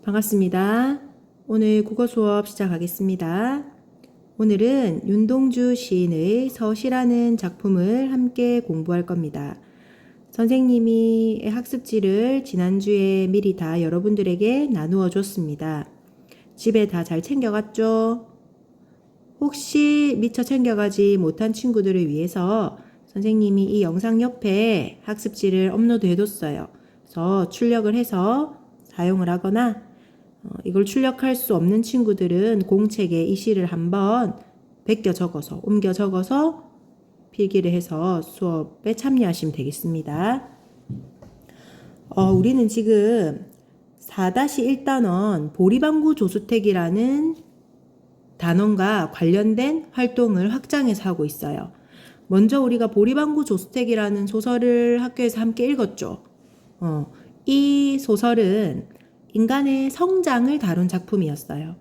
반갑습니다. 오늘 국어 수업 시작하겠습니다. 오늘은 윤동주 시인의 서시라는 작품을 함께 공부할 겁니다. 선생님이 학습지를 지난주에 미리 다 여러분들에게 나누어 줬습니다. 집에 다 잘 챙겨갔죠? 혹시 미처 챙겨가지 못한 친구들을 위해서 선생님이 이 영상 옆에 학습지를 업로드 해뒀어요. 그래서 출력을 해서 사용을 하거나 이걸 출력할 수 없는 친구들은 공책에 이 시를 한번 베껴 적어서 옮겨 적어서 필기를 해서 수업에 참여하시면 되겠습니다. 우리는 지금 4-1단원 보리방구 조수택이라는 단원과 관련된 활동을 확장해서 하고 있어요. 먼저 우리가 보리방구 조수택이라는 소설을 학교에서 함께 읽었죠. 이 소설은 인간의 성장을 다룬 작품이었어요.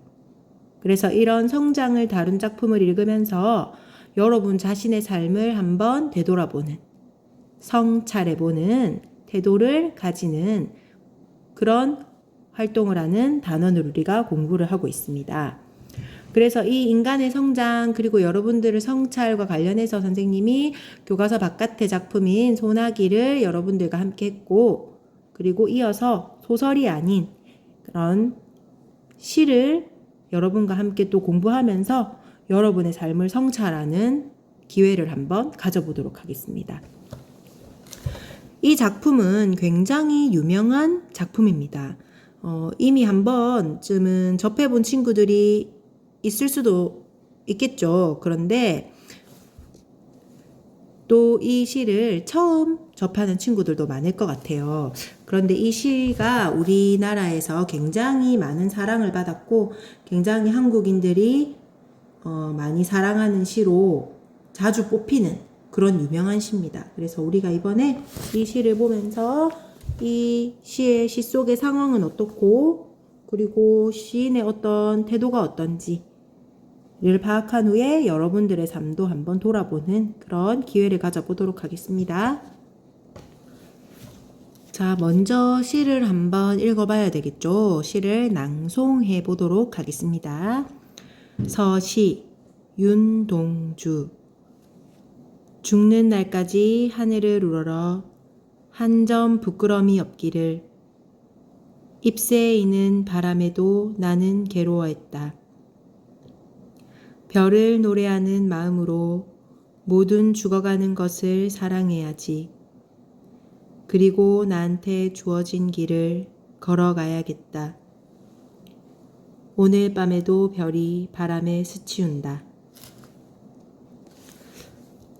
그래서 이런 성장을 다룬 작품을 읽으면서 여러분 자신의 삶을 한번 되돌아보는, 성찰해보는 태도를 가지는 그런 활동을 하는 단원을 우리가 공부를 하고 있습니다. 그래서 이 인간의 성장 그리고 여러분들의 성찰과 관련해서 선생님이 교과서 바깥의 작품인 소나기를 여러분들과 함께 했고, 그리고 이어서 소설이 아닌 그런 시를 여러분과 함께 또 공부하면서 여러분의 삶을 성찰하는 기회를 한번 가져보도록 하겠습니다. 이 작품은 굉장히 유명한 작품입니다. 이미 한 번쯤은 접해본 친구들이 있을 수도 있겠죠. 그런데 또 이 시를 처음 접하는 친구들도 많을 것 같아요. 그런데 이 시가 우리나라에서 굉장히 많은 사랑을 받았고 굉장히 한국인들이 많이 사랑하는 시로 자주 뽑히는 그런 유명한 시입니다. 그래서 우리가 이번에 이 시를 보면서 이 시의 시 속의 상황은 어떻고 그리고 시인의 어떤 태도가 어떤지 를 파악한 후에 여러분들의 삶도 한번 돌아보는 그런 기회를 가져보도록 하겠습니다. 자, 먼저 시를 한번 읽어봐야 되겠죠. 시를 낭송해 보도록 하겠습니다. 서시, 윤동주. 죽는 날까지 하늘을 우러러 한 점 부끄럼이 없기를. 잎새에 이는 바람에도 나는 괴로워했다. 별을 노래하는 마음으로 모든 죽어가는 것을 사랑해야지. 그리고 나한테 주어진 길을 걸어가야겠다. 오늘 밤에도 별이 바람에 스치운다.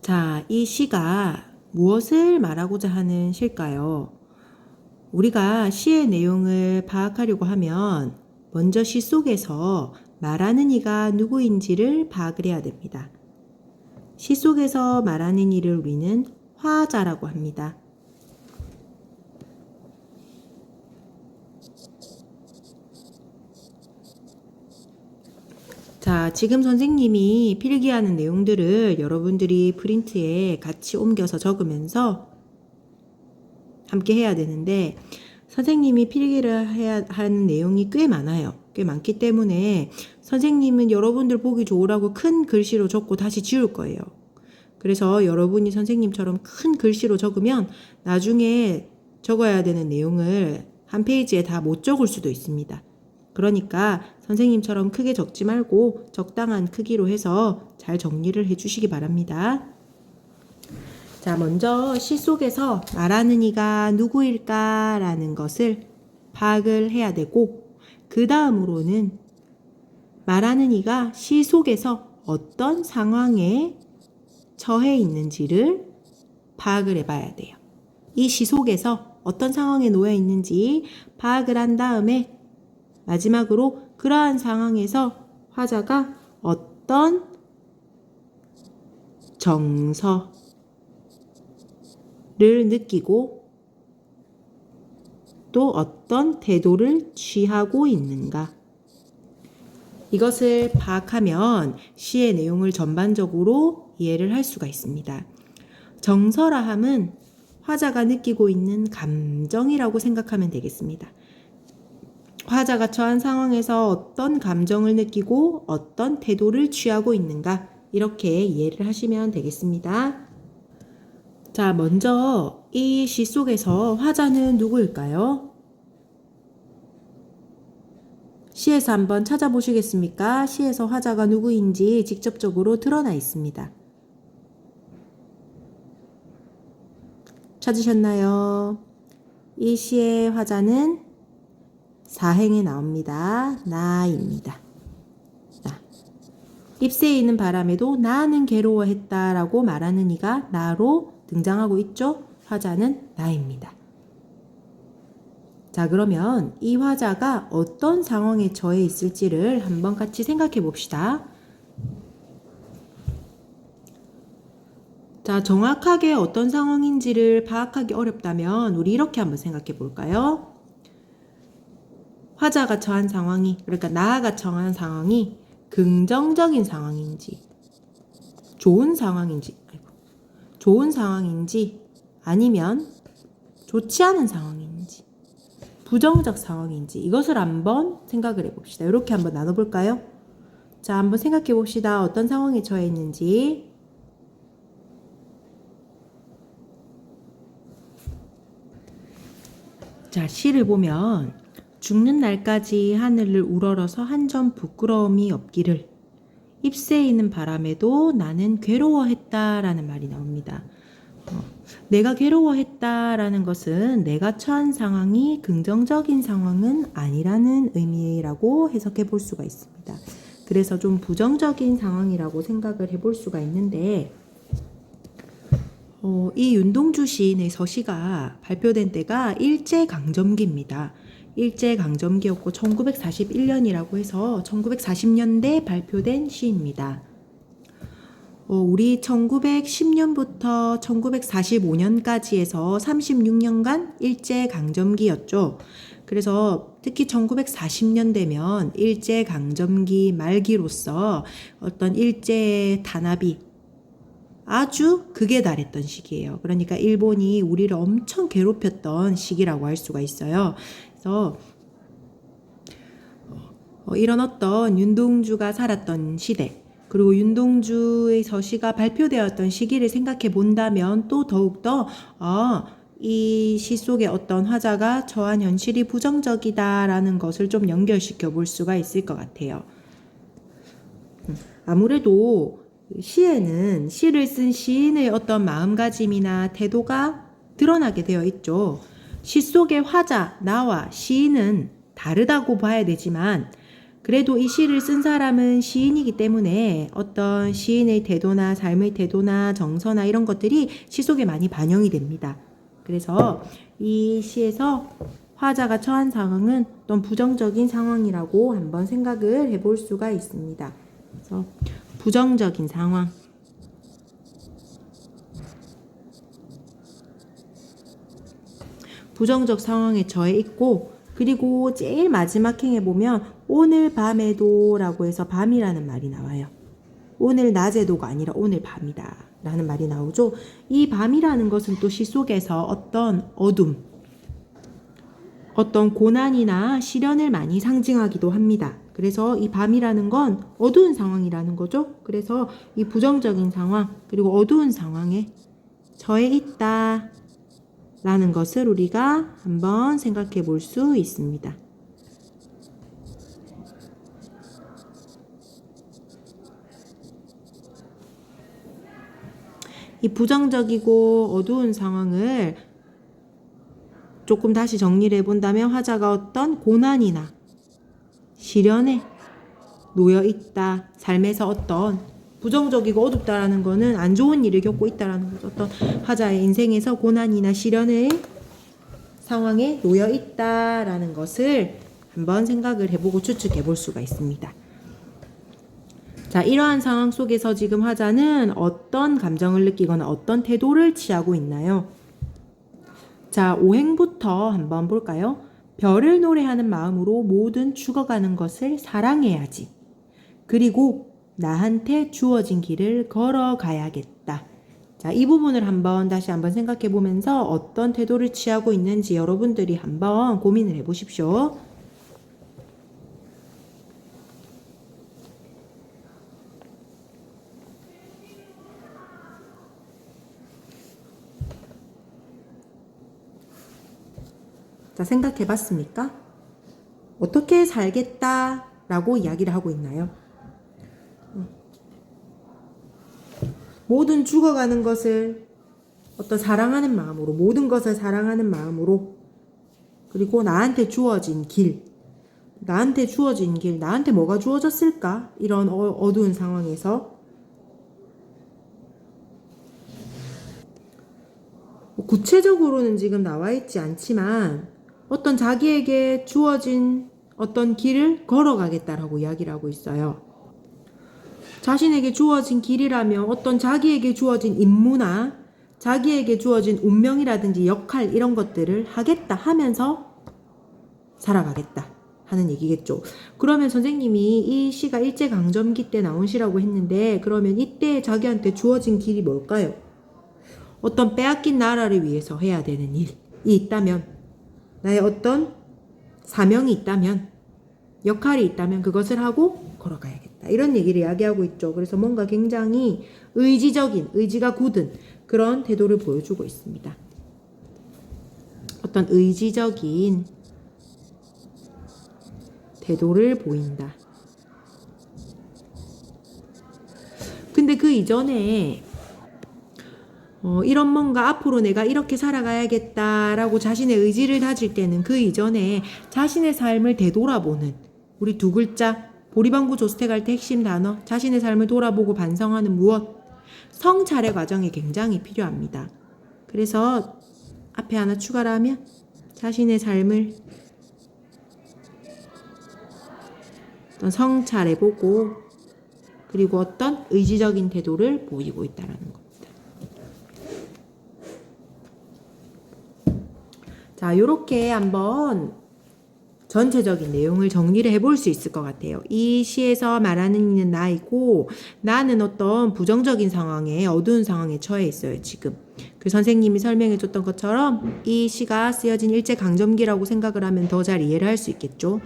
자, 이 시가 무엇을 말하고자 하는 시일까요? 우리가 시의 내용을 파악하려고 하면 먼저 시 속에서 말하는 이가 누구인지를 파악을 해야 됩니다. 시 속에서 말하는 이를 우리는 화자라고 합니다. 자, 지금 선생님이 필기하는 내용들을 여러분들이 프린트에 같이 옮겨서 적으면서 함께 해야 되는데 선생님이 필기를 해야 하는 내용이 꽤 많아요. 꽤 많기 때문에 선생님은 여러분들 보기 좋으라고 큰 글씨로 적고 다시 지울 거예요. 그래서 여러분이 선생님처럼 큰 글씨로 적으면 나중에 적어야 되는 내용을 한 페이지에 다 못 적을 수도 있습니다. 그러니까 선생님처럼 크게 적지 말고 적당한 크기로 해서 잘 정리를 해주시기 바랍니다. 자, 먼저 시 속에서 말하는 이가 누구일까라는 것을 파악을 해야 되고 그 다음으로는 말하는 이가 시 속에서 어떤 상황에 처해 있는지를 파악을 해봐야 돼요. 이 시 속에서 어떤 상황에 놓여 있는지 파악을 한 다음에 마지막으로 그러한 상황에서 화자가 어떤 정서를 느끼고 또 어떤 태도를 취하고 있는가. 이것을 파악하면 시의 내용을 전반적으로 이해를 할 수가 있습니다. 정서라 함은 화자가 느끼고 있는 감정이라고 생각하면 되겠습니다. 화자가 처한 상황에서 어떤 감정을 느끼고 어떤 태도를 취하고 있는가, 이렇게 이해를 하시면 되겠습니다. 자, 먼저 이 시 속에서 화자는 누구일까요? 시에서 한번 찾아보시겠습니까? 시에서 화자가 누구인지 직접적으로 드러나 있습니다. 찾으셨나요? 이 시의 화자는 사행에 나옵니다. 나입니다. 나. 잎새에 있는 바람에도 나는 괴로워했다라고 말하는 이가 나로 등장하고 있죠? 화자는 나입니다. 자, 그러면 이 화자가 어떤 상황에 처해 있을지를 한번 같이 생각해 봅시다. 자, 정확하게 어떤 상황인지를 파악하기 어렵다면 우리 이렇게 한번 생각해 볼까요? 화자가 처한 상황이, 그러니까 나가 처한 상황이 긍정적인 상황인지, 좋은 상황인지, 좋은 상황인지, 아니면 좋지 않은 상황인지, 부정적 상황인지, 이것을 한번 생각을 해봅시다. 이렇게 한번 나눠볼까요? 자, 한번 생각해 봅시다. 어떤 상황에 처해 있는지. 자, 시를 보면 죽는 날까지 하늘을 우러러서 한 점 부끄러움이 없기를, 잎새에 있는 바람에도 나는 괴로워했다라는 말이 나옵니다. 내가 괴로워했다라는 것은 내가 처한 상황이 긍정적인 상황은 아니라는 의미라고 해석해 볼 수가 있습니다. 그래서 좀 부정적인 상황이라고 생각을 해볼 수가 있는데, 이 윤동주 시인의 서시가 발표된 때가 일제강점기입니다. 일제강점기였고 1941년이라고 해서 1940년대 발표된 시입니다. 우리 1910년부터 1945년까지 해서 36년간 일제강점기였죠. 그래서 특히 1940년 되면 일제강점기 말기로서 어떤 일제의 탄압이 아주 극에 달했던 시기예요. 그러니까 일본이 우리를 엄청 괴롭혔던 시기라고 할 수가 있어요. 그래서 이런 어떤 윤동주가 살았던 시대, 그리고 윤동주의 서시가 발표되었던 시기를 생각해 본다면 또 더욱더 이 시 속의 어떤 화자가 처한 현실이 부정적이다라는 것을 좀 연결시켜 볼 수가 있을 것 같아요. 아무래도 시에는 시를 쓴 시인의 어떤 마음가짐이나 태도가 드러나게 되어 있죠. 시 속의 화자, 나와 시인은 다르다고 봐야 되지만 그래도 이 시를 쓴 사람은 시인이기 때문에 어떤 시인의 태도나 삶의 태도나 정서나 이런 것들이 시 속에 많이 반영이 됩니다. 그래서 이 시에서 화자가 처한 상황은 어떤 부정적인 상황이라고 한번 생각을 해볼 수가 있습니다. 그래서 부정적인 상황. 부정적 상황에 처해 있고, 그리고 제일 마지막 행에 보면 오늘 밤에도 라고 해서 밤이라는 말이 나와요. 오늘 낮에도가 아니라 오늘 밤이다 라는 말이 나오죠. 이 밤이라는 것은 또 시 속에서 어떤 어둠, 어떤 고난이나 시련을 많이 상징하기도 합니다. 그래서 이 밤이라는 건 어두운 상황이라는 거죠. 그래서 이 부정적인 상황, 그리고 어두운 상황에 처해 있다 라는 것을 우리가 한번 생각해 볼 수 있습니다. 이 부정적이고 어두운 상황을 조금 다시 정리를 해본다면 화자가 어떤 고난이나 시련에 놓여 있다. 삶에서 어떤 부정적이고 어둡다라는 거는 안 좋은 일을 겪고 있다라는 거죠. 어떤 화자의 인생에서 고난이나 시련의 상황에 놓여 있다라는 것을 한번 생각을 해보고 추측해 볼 수가 있습니다. 자, 이러한 상황 속에서 지금 화자는 어떤 감정을 느끼거나 어떤 태도를 취하고 있나요? 자, 5행부터 한번 볼까요? 별을 노래하는 마음으로 모든 죽어가는 것을 사랑해야지. 그리고 나한테 주어진 길을 걸어가야겠다. 자, 이 부분을 다시 한번 생각해 보면서 어떤 태도를 취하고 있는지 여러분들이 한번 고민을 해 보십시오. 자, 생각해 봤습니까? 어떻게 살겠다 라고 이야기를 하고 있나요? 모든 죽어가는 것을 어떤 사랑하는 마음으로, 모든 것을 사랑하는 마음으로, 그리고 나한테 주어진 길, 나한테 뭐가 주어졌을까? 이런 어두운 상황에서 구체적으로는 지금 나와 있지 않지만 어떤 자기에게 주어진 어떤 길을 걸어가겠다라고 이야기를 하고 있어요. 자신에게 주어진 길이라면 어떤 자기에게 주어진 임무나 자기에게 주어진 운명이라든지 역할 이런 것들을 하겠다 하면서 살아가겠다 하는 얘기겠죠. 그러면 선생님이 이 시가 일제강점기 때 나온 시라고 했는데 그러면 이때 자기한테 주어진 길이 뭘까요? 어떤 빼앗긴 나라를 위해서 해야 되는 일이 있다면, 나의 어떤 사명이 있다면, 역할이 있다면 그것을 하고 걸어가야겠다. 이런 얘기를 이야기하고 있죠. 그래서 뭔가 굉장히 의지적인, 의지가 굳은 그런 태도를 보여주고 있습니다. 어떤 의지적인 태도를 보인다. 근데 그 이전에 이런 뭔가 앞으로 내가 이렇게 살아가야겠다라고 자신의 의지를 다질 때는 그 이전에 자신의 삶을 되돌아보는 우리 두 글자 보리방구 조스텍 할 때 핵심 단어 자신의 삶을 돌아보고 반성하는 무엇 성찰의 과정이 굉장히 필요합니다. 그래서 앞에 하나 추가를 하면 자신의 삶을 어떤 성찰해보고 그리고 어떤 의지적인 태도를 보이고 있다는 겁니다. 자, 요렇게 한번 전체적인 내용을 정리를 해볼 수 있을 것 같아요. 이 시에서 말하는 이는 나이고 나는 어떤 부정적인 상황에 어두운 상황에 처해 있어요. 지금 그 선생님이 설명해 줬던 것처럼 이 시가 쓰여진 일제강점기라고 생각을 하면 더 잘 이해를 할 수 있겠죠.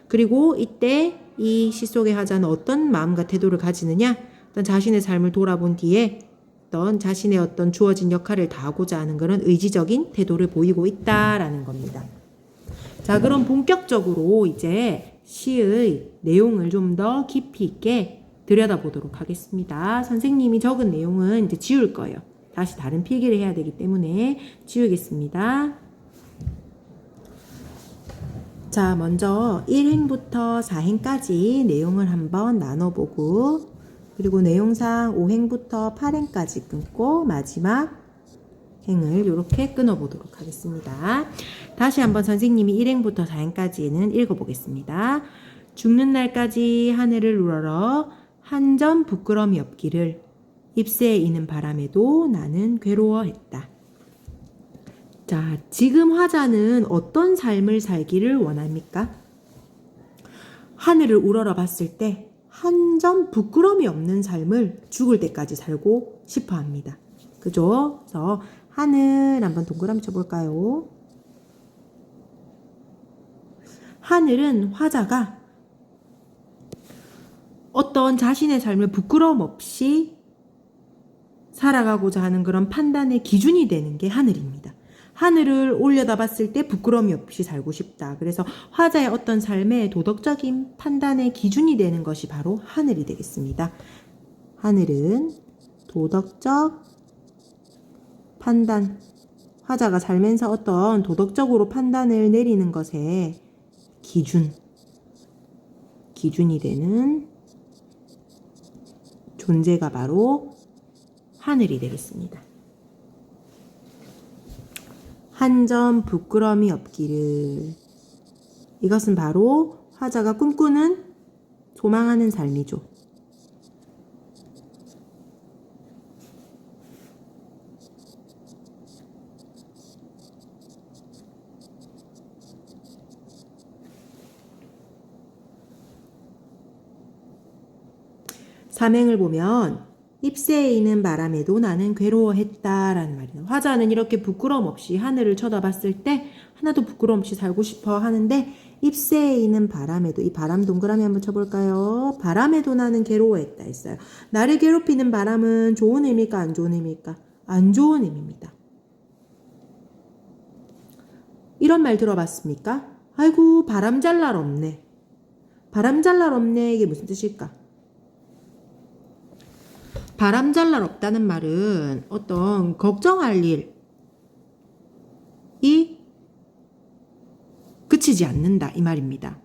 그리고 이때 이 시 속의 화자는 어떤 마음과 태도를 가지느냐, 어떤 자신의 삶을 돌아본 뒤에 어떤 자신의 어떤 주어진 역할을 다하고자 하는 그런 의지적인 태도를 보이고 있다라는 겁니다. 자, 그럼 본격적으로 이제 시의 내용을 좀 더 깊이 있게 들여다보도록 하겠습니다. 선생님이 적은 내용은 이제 지울 거예요. 다시 다른 필기를 해야 되기 때문에 지우겠습니다. 자, 먼저 1행부터 4행까지 내용을 한번 나눠보고 그리고 내용상 5행부터 8행까지 끊고 마지막 행을 이렇게 끊어보도록 하겠습니다. 다시 한번 선생님이 1행부터 4행까지는 읽어보겠습니다. 죽는 날까지 하늘을 우러러 한 점 부끄럼이 없기를 잎새에 이는 바람에도 나는 괴로워했다. 자, 지금 화자는 어떤 삶을 살기를 원합니까? 하늘을 우러러 봤을 때 한 점 부끄럼이 없는 삶을 죽을 때까지 살고 싶어 합니다. 그죠? 그래서 하늘 한번 동그라미 쳐볼까요? 하늘은 화자가 어떤 자신의 삶을 부끄러움 없이 살아가고자 하는 그런 판단의 기준이 되는 게 하늘입니다. 하늘을 올려다봤을 때 부끄러움이 없이 살고 싶다. 그래서 화자의 어떤 삶의 도덕적인 판단의 기준이 되는 것이 바로 하늘이 되겠습니다. 하늘은 도덕적 판단, 화자가 살면서 어떤 도덕적으로 판단을 내리는 것에 기준이 되는 존재가 바로 하늘이 되겠습니다. 한 점 부끄럼이 없기를. 이것은 바로 화자가 꿈꾸는 소망하는 삶이죠. 삼행을 보면 잎새에 이는 바람에도 나는 괴로워했다라는 말이에요. 화자는 이렇게 부끄러움 없이 하늘을 쳐다봤을 때 하나도 부끄러움 없이 살고 싶어 하는데 잎새에 이는 바람에도, 이 바람 동그라미 한번 쳐볼까요? 바람에도 나는 괴로워했다 했어요. 나를 괴롭히는 바람은 좋은 의미일까 안 좋은 의미일까? 안 좋은 의미입니다. 이런 말 들어봤습니까? 아이고 바람 잘 날 없네. 바람 잘 날 없네 이게 무슨 뜻일까? 바람 잘 날 없다는 말은 어떤 걱정할 일이 그치지 않는다 이 말입니다.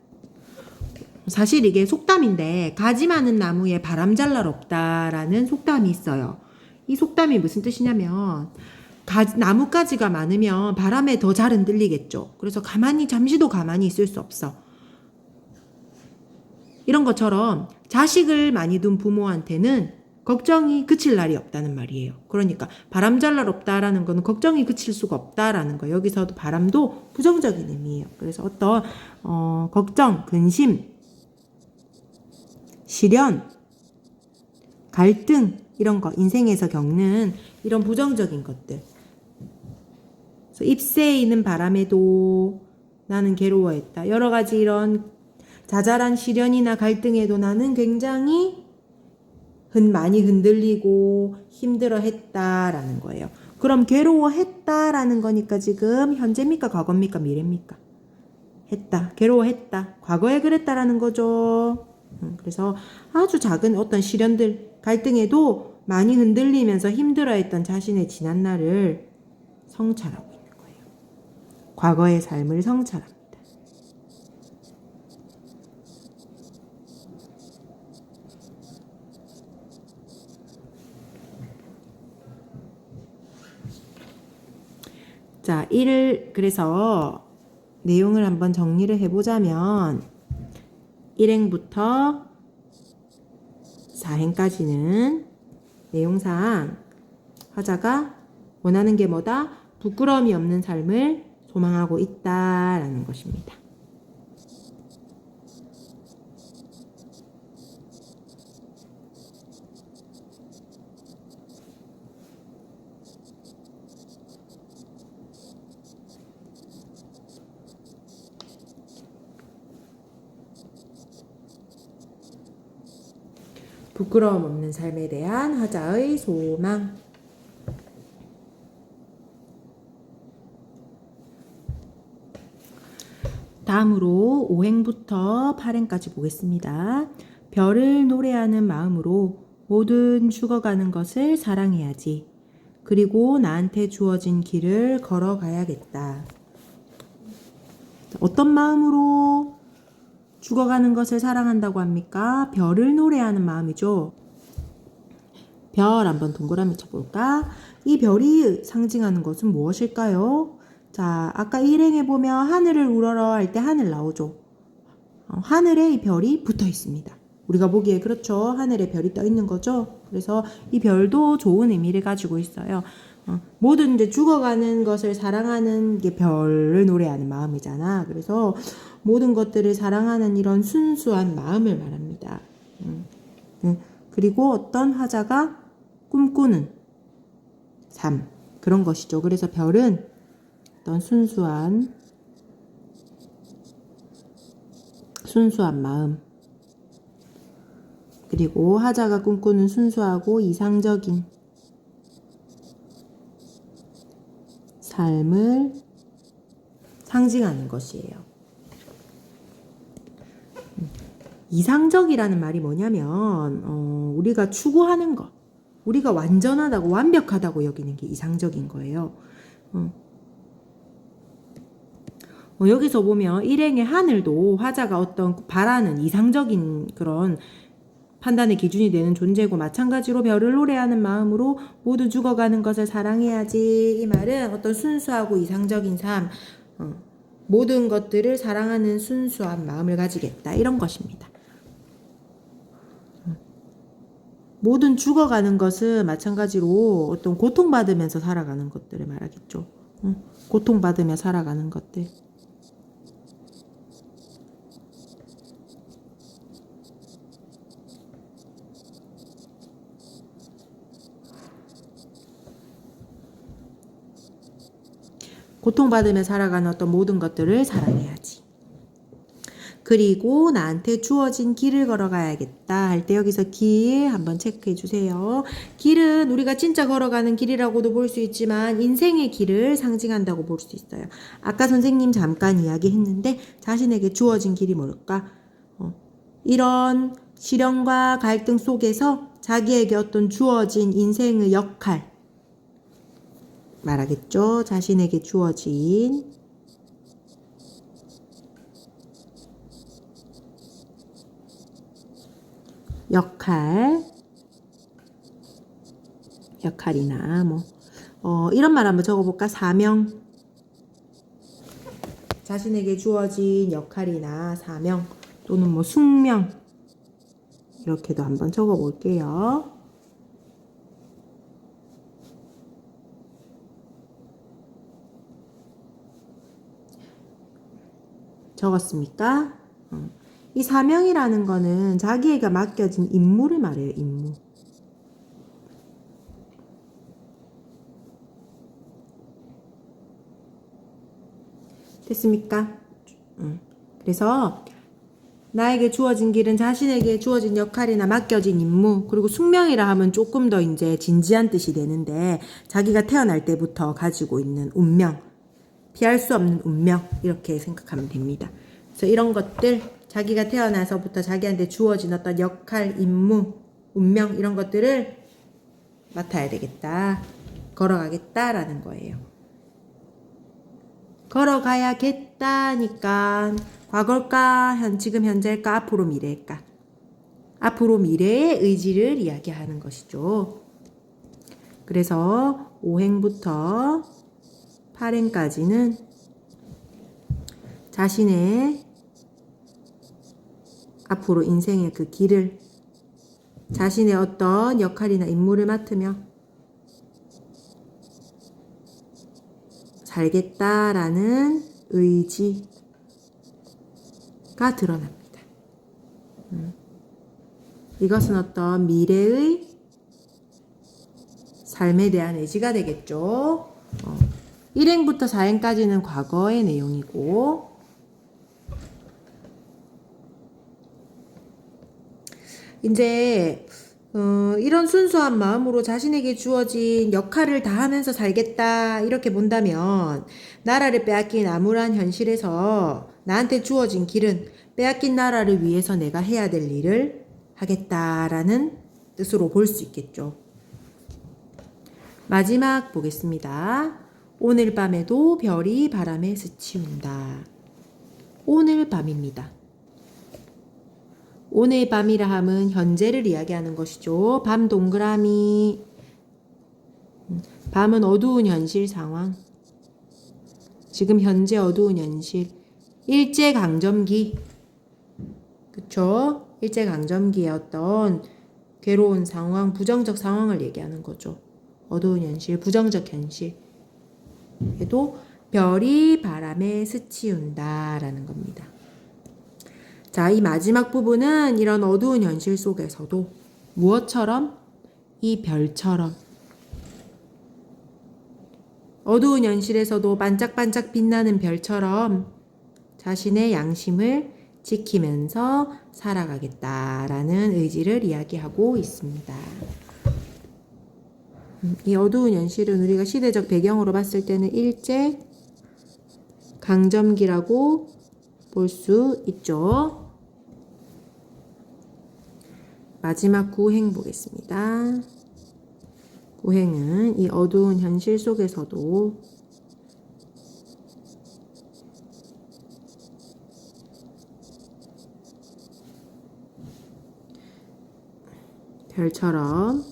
사실 이게 속담인데 가지 많은 나무에 바람 잘 날 없다라는 속담이 있어요. 이 속담이 무슨 뜻이냐면 나뭇가지가 많으면 바람에 더 잘 흔들리겠죠. 그래서 잠시도 가만히 있을 수 없어. 이런 것처럼 자식을 많이 둔 부모한테는 걱정이 그칠 날이 없다는 말이에요. 그러니까 바람 잘 날 없다라는 거는 걱정이 그칠 수가 없다라는 거. 여기서도 바람도 부정적인 의미예요. 그래서 어떤 걱정, 근심, 시련, 갈등 이런 거 인생에서 겪는 이런 부정적인 것들. 그래서 잎새이는 바람에도 나는 괴로워했다. 여러 가지 이런 자잘한 시련이나 갈등에도 나는 굉장히 많이 흔들리고 힘들어했다라는 거예요. 그럼 괴로워했다라는 거니까 지금 현재입니까? 과거입니까? 미래입니까? 했다. 괴로워했다. 과거에 그랬다라는 거죠. 그래서 아주 작은 어떤 시련들, 갈등에도 많이 흔들리면서 힘들어했던 자신의 지난 날을 성찰하고 있는 거예요. 과거의 삶을 성찰합니다. 자, 그래서 내용을 한번 정리를 해보자면 1행부터 4행까지는 내용상 화자가 원하는 게 뭐다? 부끄러움이 없는 삶을 소망하고 있다라는 것입니다. 부끄러움 없는 삶에 대한 화자의 소망. 다음으로 5행부터 8행까지 보겠습니다. 별을 노래하는 마음으로 모든 죽어가는 것을 사랑해야지. 그리고 나한테 주어진 길을 걸어가야겠다. 어떤 마음으로 죽어가는 것을 사랑한다고 합니까? 별을 노래하는 마음이죠. 별 한번 동그라미 쳐볼까? 이 별이 상징하는 것은 무엇일까요? 자, 아까 1행에 보면 하늘을 우러러 할 때 하늘 나오죠. 하늘에 이 별이 붙어 있습니다. 우리가 보기에 그렇죠. 하늘에 별이 떠 있는 거죠. 그래서 이 별도 좋은 의미를 가지고 있어요. 모든 이제 죽어가는 것을 사랑하는 게 별을 노래하는 마음이잖아. 그래서 모든 것들을 사랑하는 이런 순수한 마음을 말합니다. 그리고 어떤 화자가 꿈꾸는 삶 그런 것이죠. 그래서 별은 어떤 순수한 마음 그리고 화자가 꿈꾸는 순수하고 이상적인 삶을 상징하는 것이에요. 이상적이라는 말이 뭐냐면 우리가 추구하는 것, 우리가 완전하다고 완벽하다고 여기는 게 이상적인 거예요. 여기서 보면 일행의 하늘도 화자가 어떤 바라는 이상적인 그런 판단의 기준이 되는 존재고 마찬가지로 별을 노래하는 마음으로 모두 죽어가는 것을 사랑해야지. 이 말은 어떤 순수하고 이상적인 삶, 모든 것들을 사랑하는 순수한 마음을 가지겠다 이런 것입니다. 모든 죽어가는 것은 마찬가지로 어떤 고통받으면서 살아가는 것들을 말하겠죠. 고통받으며 살아가는 것들. 고통받으며 살아가는 어떤 모든 것들을 사랑해야지. 그리고 나한테 주어진 길을 걸어가야겠다 할 때 여기서 길 한번 체크해 주세요. 길은 우리가 진짜 걸어가는 길이라고도 볼 수 있지만 인생의 길을 상징한다고 볼 수 있어요. 아까 선생님 잠깐 이야기했는데 자신에게 주어진 길이 뭘까? 이런 시련과 갈등 속에서 자기에게 어떤 주어진 인생의 역할 말하겠죠. 자신에게 주어진 역할이나 이런 말 한번 적어볼까? 사명. 자신에게 주어진 역할이나 사명 또는 숙명 이렇게도 한번 적어볼게요. 적었습니까? 이 사명이라는 거는 자기에게 맡겨진 임무를 말해요. 임무. 됐습니까? 그래서 나에게 주어진 길은 자신에게 주어진 역할이나 맡겨진 임무, 그리고 숙명이라 하면 조금 더 이제 진지한 뜻이 되는데 자기가 태어날 때부터 가지고 있는 운명, 피할 수 없는 운명 이렇게 생각하면 됩니다. 그래서 이런 것들 자기가 태어나서부터 자기한테 주어진 어떤 역할, 임무, 운명 이런 것들을 맡아야 되겠다. 걸어가겠다라는 거예요. 걸어가야겠다니까 과거일까? 지금 현재일까? 앞으로 미래일까? 앞으로 미래의 의지를 이야기하는 것이죠. 그래서 5행부터 8행까지는 자신의 앞으로 인생의 그 길을 자신의 어떤 역할이나 임무를 맡으며 살겠다라는 의지가 드러납니다. 이것은 어떤 미래의 삶에 대한 의지가 되겠죠. 1행부터 4행까지는 과거의 내용이고 이제 이런 순수한 마음으로 자신에게 주어진 역할을 다하면서 살겠다 이렇게 본다면 나라를 빼앗긴 암울한 현실에서 나한테 주어진 길은 빼앗긴 나라를 위해서 내가 해야 될 일을 하겠다라는 뜻으로 볼 수 있겠죠. 마지막 보겠습니다. 오늘 밤에도 별이 바람에 스치운다. 오늘 밤입니다. 오늘 밤이라 함은 현재를 이야기하는 것이죠. 밤 동그라미. 밤은 어두운 현실 상황. 지금 현재 어두운 현실. 일제강점기. 그쵸? 일제강점기의 어떤 괴로운 상황, 부정적 상황을 얘기하는 거죠. 어두운 현실, 부정적 현실. 에도 별이 바람에 스치운다라는 겁니다. 자, 이 마지막 부분은 이런 어두운 현실 속에서도 무엇처럼? 이 별처럼 어두운 현실에서도 반짝반짝 빛나는 별처럼 자신의 양심을 지키면서 살아가겠다라는 의지를 이야기하고 있습니다. 이 어두운 현실은 우리가 시대적 배경으로 봤을 때는 일제 강점기라고 볼 수 있죠. 마지막 9행 보겠습니다. 9행은 이 어두운 현실 속에서도 별처럼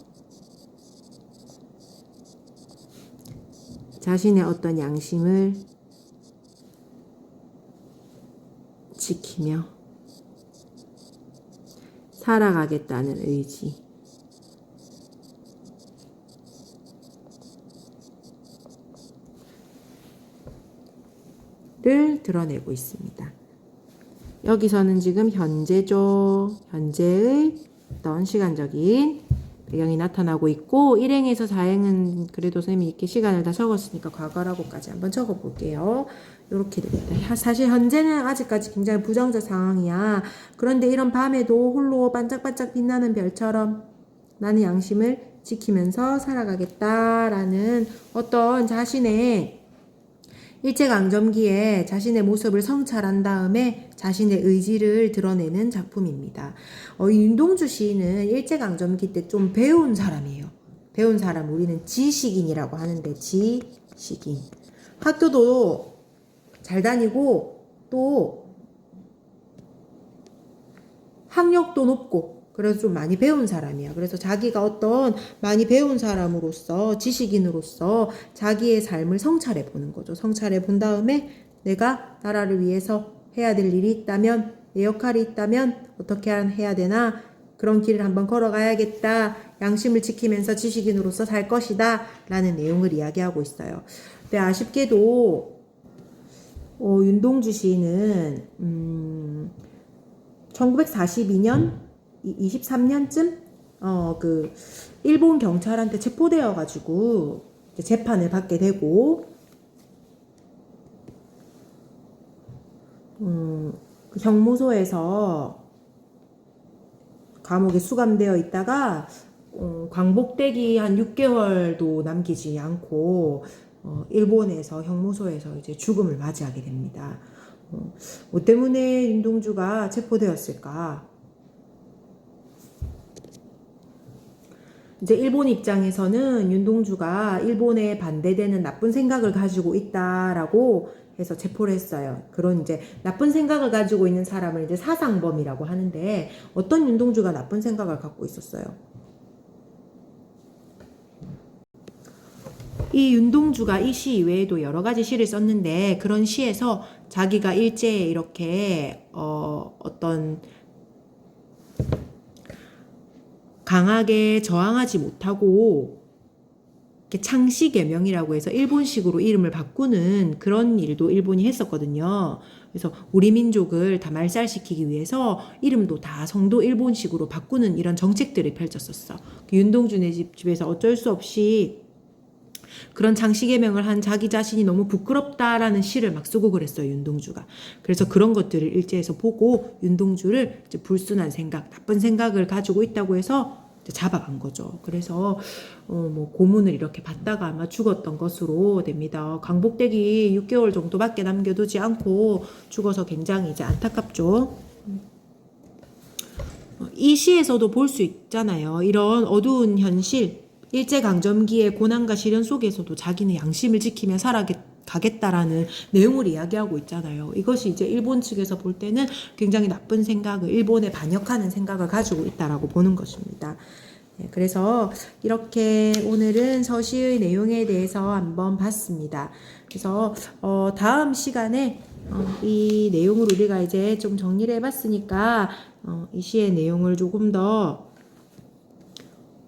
자신의 어떤 양심을 지키며 살아가겠다는 의지를 드러내고 있습니다. 여기서는 지금 현재죠. 현재의 어떤 시간적인 배경이 나타나고 있고 1행에서 4행은 그래도 선생님이 이렇게 시간을 다 적었으니까 과거라고까지 한번 적어볼게요. 이렇게 됩니다. 사실 현재는 아직까지 굉장히 부정적 상황이야. 그런데 이런 밤에도 홀로 반짝반짝 빛나는 별처럼 나는 양심을 지키면서 살아가겠다라는 어떤 자신의 일제강점기에 자신의 모습을 성찰한 다음에 자신의 의지를 드러내는 작품입니다. 이 윤동주 시인은 일제강점기 때 좀 배운 사람이에요. 배운 사람, 우리는 지식인이라고 하는데, 지식인. 학교도 잘 다니고 또 학력도 높고 그래서 좀 많이 배운 사람이야. 그래서 자기가 어떤 많이 배운 사람으로서, 지식인으로서 자기의 삶을 성찰해 보는 거죠. 성찰해 본 다음에 내가 나라를 위해서 해야 될 일이 있다면, 내 역할이 있다면 어떻게 해야 되나, 그런 길을 한번 걸어가야겠다, 양심을 지키면서 지식인으로서 살 것이다 라는 내용을 이야기하고 있어요. 근데 아쉽게도 윤동주 시인은 1942년 23년쯤 그 일본 경찰한테 체포되어 가지고 재판을 받게 되고 그 형무소에서 감옥에 수감되어 있다가 광복되기 한 6개월도 남기지 않고 일본에서 형무소에서 이제 죽음을 맞이하게 됩니다. 뭐 때문에 윤동주가 체포되었을까? 이제 일본 입장에서는 윤동주가 일본에 반대되는 나쁜 생각을 가지고 있다라고 해서 체포를 했어요. 그런 이제 나쁜 생각을 가지고 있는 사람을 이제 사상범이라고 하는데, 어떤 윤동주가 나쁜 생각을 갖고 있었어요? 이 윤동주가 이 시 이외에도 여러 가지 시를 썼는데, 그런 시에서 자기가 일제에 이렇게 어떤 강하게 저항하지 못하고 이렇게 창씨개명이라고 해서 일본식으로 이름을 바꾸는 그런 일도 일본이 했었거든요. 그래서 우리 민족을 다 말살시키기 위해서 이름도 다 성도 일본식으로 바꾸는 이런 정책들을 펼쳤었어. 윤동주네 집에서 어쩔 수 없이 그런 장시개명을 한 자기 자신이 너무 부끄럽다라는 시를 막 쓰고 그랬어요, 윤동주가. 그래서 그런 것들을 일제에서 보고 윤동주를 이제 불순한 생각, 나쁜 생각을 가지고 있다고 해서 잡아간 거죠. 그래서 뭐 고문을 이렇게 받다가 아마 죽었던 것으로 됩니다. 광복되기 6개월 정도밖에 남겨두지 않고 죽어서 굉장히 이제 안타깝죠. 이 시에서도 볼 수 있잖아요. 이런 어두운 현실, 일제강점기의 고난과 시련 속에서도 자기는 양심을 지키며 살아가겠다라는 내용을 이야기하고 있잖아요. 이것이 이제 일본 측에서 볼 때는 굉장히 나쁜 생각을, 일본에 반역하는 생각을 가지고 있다라고 보는 것입니다. 네, 그래서 이렇게 오늘은 서시의 내용에 대해서 한번 봤습니다. 그래서 다음 시간에 이 내용을 우리가 이제 좀 정리를 해봤으니까 이 시의 내용을 조금 더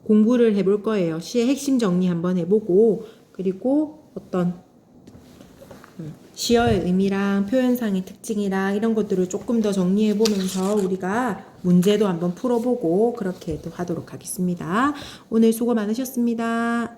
공부를 해볼 거예요. 시의 핵심 정리 한번 해보고, 그리고 어떤 시어의 의미랑 표현상의 특징이랑 이런 것들을 조금 더 정리해보면서 우리가 문제도 한번 풀어보고 그렇게 또 하도록 하겠습니다. 오늘 수고 많으셨습니다.